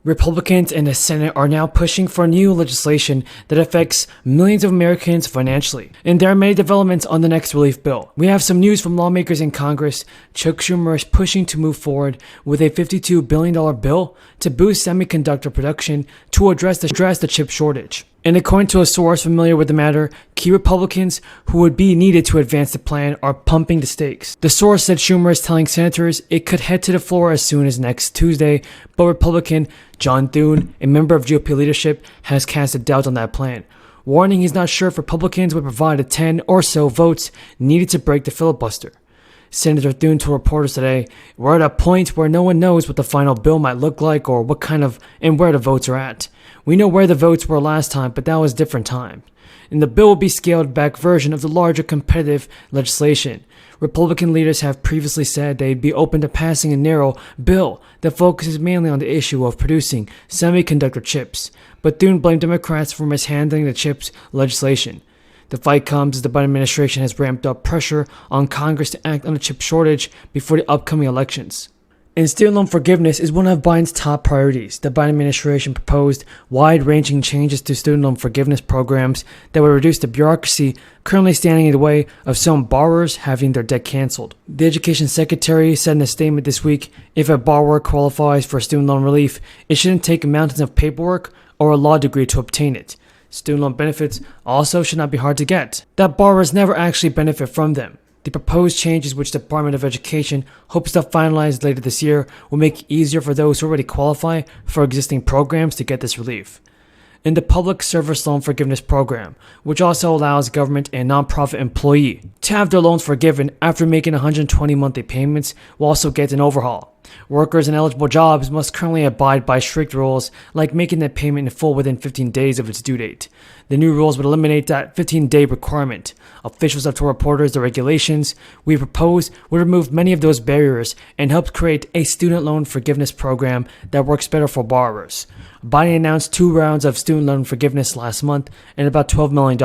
Republicans in the Senate are now pushing for new legislation that affects millions of Americans financially, and there are many developments on the next relief bill. We have some news from lawmakers in Congress. Chuck Schumer is pushing to move forward with a $52 billion bill to boost semiconductor production to address the chip shortage. And according to a source familiar with the matter, key Republicans who would be needed to advance the plan are pumping the stakes. The source said Schumer is telling senators it could head to the floor as soon as next Tuesday, but Republican John Thune, a member of GOP leadership, has cast a doubt on that plan, warning he's not sure if Republicans would provide the 10 or so votes needed to break the filibuster. Senator Thune told reporters today, "We're at a point where no one knows what the final bill might look like or what kind of and where the votes are at. We know where the votes were last time, but that was a different time." And the bill will be a scaled back version of the larger competitive legislation. Republican leaders have previously said they'd be open to passing a narrow bill that focuses mainly on the issue of producing semiconductor chips, but Thune blamed Democrats for mishandling the chips legislation. The fight comes as the Biden administration has ramped up pressure on Congress to act on the chip shortage before the upcoming elections. And student loan forgiveness is one of Biden's top priorities. The Biden administration proposed wide-ranging changes to student loan forgiveness programs that would reduce the bureaucracy currently standing in the way of some borrowers having their debt canceled. The education secretary said in a statement this week, if a borrower qualifies for student loan relief, it shouldn't take mountains of paperwork or a law degree to obtain it. Student loan benefits also should not be hard to get, that borrowers never actually benefit from them. The proposed changes, which the Department of Education hopes to finalize later this year, will make it easier for those who already qualify for existing programs to get this relief. In the Public Service Loan Forgiveness Program, which also allows government and nonprofit employees to have their loans forgiven after making 120 monthly payments, will also get an overhaul. Workers in eligible jobs must currently abide by strict rules like making the payment in full within 15 days of its due date. The new rules would eliminate that 15-day requirement. Officials have told reporters the regulations we propose would remove many of those barriers and help create a student loan forgiveness program that works better for borrowers. Biden announced 2 rounds of student loan forgiveness last month and about $12 million,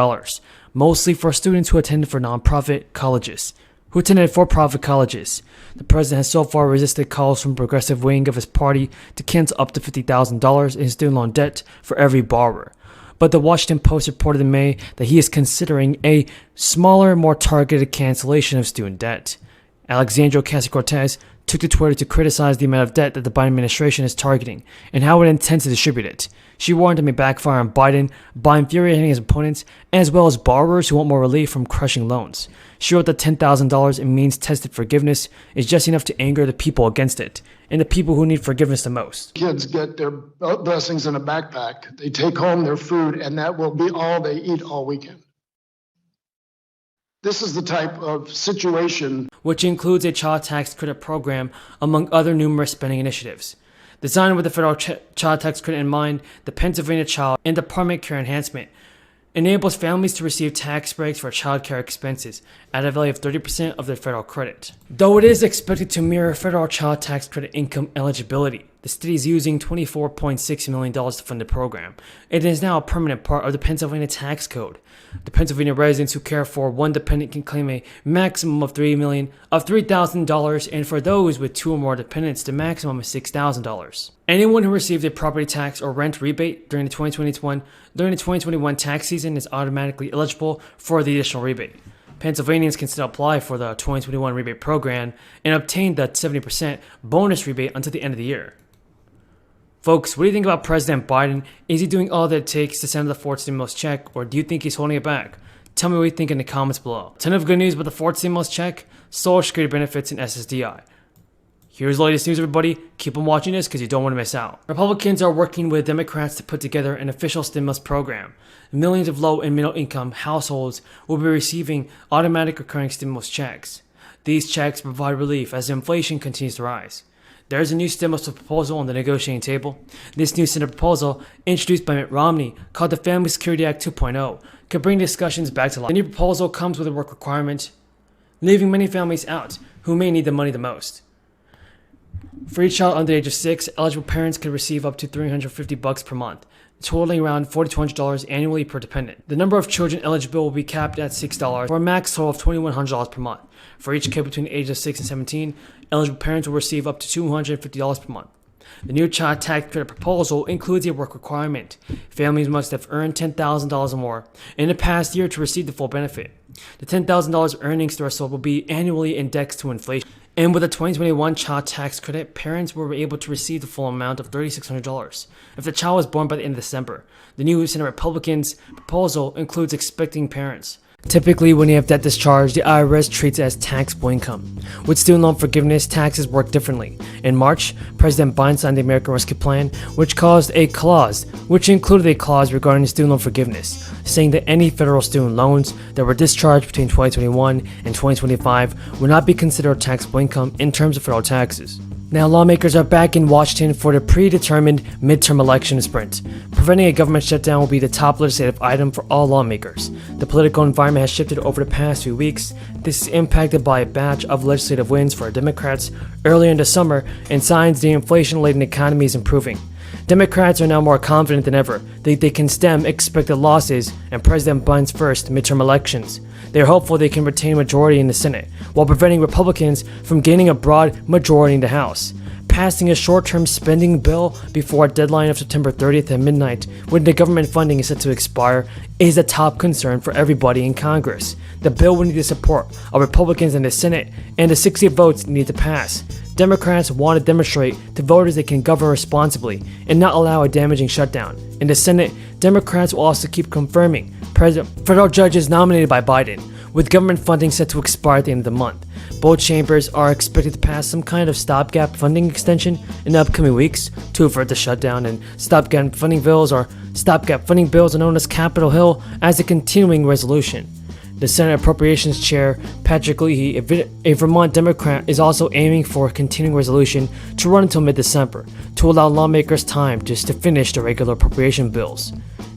mostly for students who attended for-profit colleges. The president has so far resisted calls from the progressive wing of his party to cancel up to $50,000 in student loan debt for every borrower. But the Washington Post reported in May that he is considering a smaller, more targeted cancellation of student debt. Alexandria Ocasio-Cortez took to Twitter to criticize the amount of debt that the Biden administration is targeting and how it intends to distribute it. She warned it may backfire on Biden by infuriating his opponents as well as borrowers who want more relief from crushing loans. She wrote that $10,000 in means-tested forgiveness is just enough to anger the people against it and the people who need forgiveness the most. Kids get their blessings in a backpack. They take home their food, and that will be all they eat all weekend. This is the type of situation which includes a child tax credit program, among other numerous spending initiatives. Designed with the federal child tax credit in mind, the Pennsylvania Child and Department Care Enhancement enables families to receive tax breaks for child care expenses at a value of 30% of their federal credit. Though it is expected to mirror federal child tax credit income eligibility, the state is using $24.6 million to fund the program. It is now a permanent part of the Pennsylvania tax code. The Pennsylvania residents who care for one dependent can claim a maximum of $3,000, and for those with 2 or more dependents, the maximum is $6,000. Anyone who received a property tax or rent rebate during the 2021 tax season is automatically eligible for the additional rebate. Pennsylvanians can still apply for the 2021 rebate program and obtain the 70% bonus rebate until the end of the year. Folks, what do you think about President Biden? Is he doing all that it takes to send the fourth stimulus check, or do you think he's holding it back? Tell me what you think in the comments below. Ton of good news about the fourth stimulus check, Social Security benefits, and SSDI. Here's the latest news, everybody. Keep on watching this because you don't want to miss out. Republicans are working with Democrats to put together an official stimulus program. Millions of low and middle income households will be receiving automatic recurring stimulus checks. These checks provide relief as inflation continues to rise. There is a new stimulus proposal on the negotiating table. This new Senate proposal, introduced by Mitt Romney, called the Family Security Act 2.0, could bring discussions back to life. The new proposal comes with a work requirement, leaving many families out who may need the money the most. For each child under the age of 6, eligible parents could receive up to $350 per month, totaling around $4,200 annually per dependent. The number of children eligible will be capped at $6 for a max total of $2,100 per month. For each kid between the ages of 6 and 17, eligible parents will receive up to $250 per month. The new child tax credit proposal includes a work requirement. Families must have earned $10,000 or more in the past year to receive the full benefit. The $10,000 earnings threshold will be annually indexed to inflation. And with the 2021 child tax credit, parents were able to receive the full amount of $3,600 if the child was born by the end of December. The new Senate Republicans' proposal includes expecting parents. Typically, when you have debt discharge, the IRS treats it as taxable income. With student loan forgiveness, taxes work differently. In March, President Biden signed the American Rescue Plan, which included a clause regarding student loan forgiveness, saying that any federal student loans that were discharged between 2021 and 2025 would not be considered taxable income in terms of federal taxes. Now, lawmakers are back in Washington for the predetermined midterm election sprint. Preventing a government shutdown will be the top legislative item for all lawmakers. The political environment has shifted over the past few weeks. This is impacted by a batch of legislative wins for Democrats earlier in the summer and signs the inflation-laden economy is improving. Democrats are now more confident than ever that they can stem expected losses in President Biden's first midterm elections. They are hopeful they can retain a majority in the Senate, while preventing Republicans from gaining a broad majority in the House. Passing a short-term spending bill before a deadline of September 30th at midnight, when the government funding is set to expire, is a top concern for everybody in Congress. The bill will need the support of Republicans in the Senate, and the 60 votes need to pass. Democrats want to demonstrate to voters they can govern responsibly and not allow a damaging shutdown. In the Senate, Democrats will also keep confirming federal judges nominated by Biden, with government funding set to expire at the end of the month. Both chambers are expected to pass some kind of stopgap funding extension in the upcoming weeks to avert the shutdown, and stopgap funding bills are known as Capitol Hill as a continuing resolution. The Senate Appropriations Chair, Patrick Leahy, a Vermont Democrat, is also aiming for a continuing resolution to run until mid-December to allow lawmakers time just to finish the regular appropriation bills.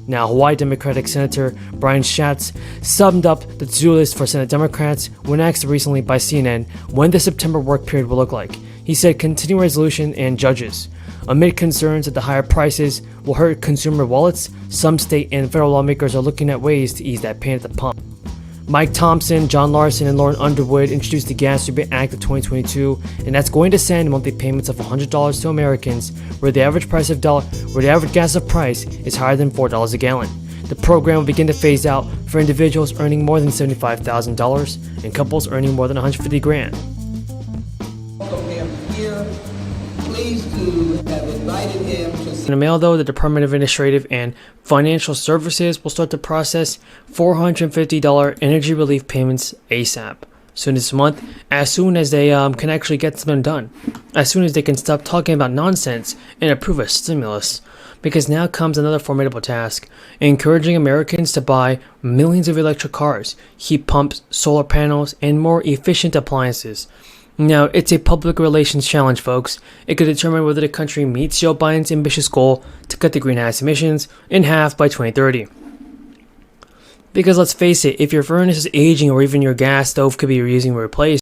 Now, Hawaii Democratic Senator Brian Schatz summed up the to-do list for Senate Democrats when asked recently by CNN when the September work period will look like. He said continuing resolution and judges. Amid concerns that the higher prices will hurt consumer wallets, some state and federal lawmakers are looking at ways to ease that pain at the pump. Mike Thompson, John Larson, and Lauren Underwood introduced the Gas Rebate Act of 2022, and that's going to send monthly payments of $100 to Americans where the average gas price is higher than $4 a gallon. The program will begin to phase out for individuals earning more than $75,000 and couples earning more than $150,000. In the mail, though, the Department of Administrative and Financial Services will start to process $450 energy relief payments ASAP. Soon this month, as soon as they can actually get something done. As soon as they can stop talking about nonsense and approve a stimulus. Because now comes another formidable task, encouraging Americans to buy millions of electric cars, heat pumps, solar panels, and more efficient appliances. Now, it's a public relations challenge, folks. It could determine whether the country meets Joe Biden's ambitious goal to cut the greenhouse emissions in half by 2030. Because let's face it, if your furnace is aging or even your gas stove could be using replaced,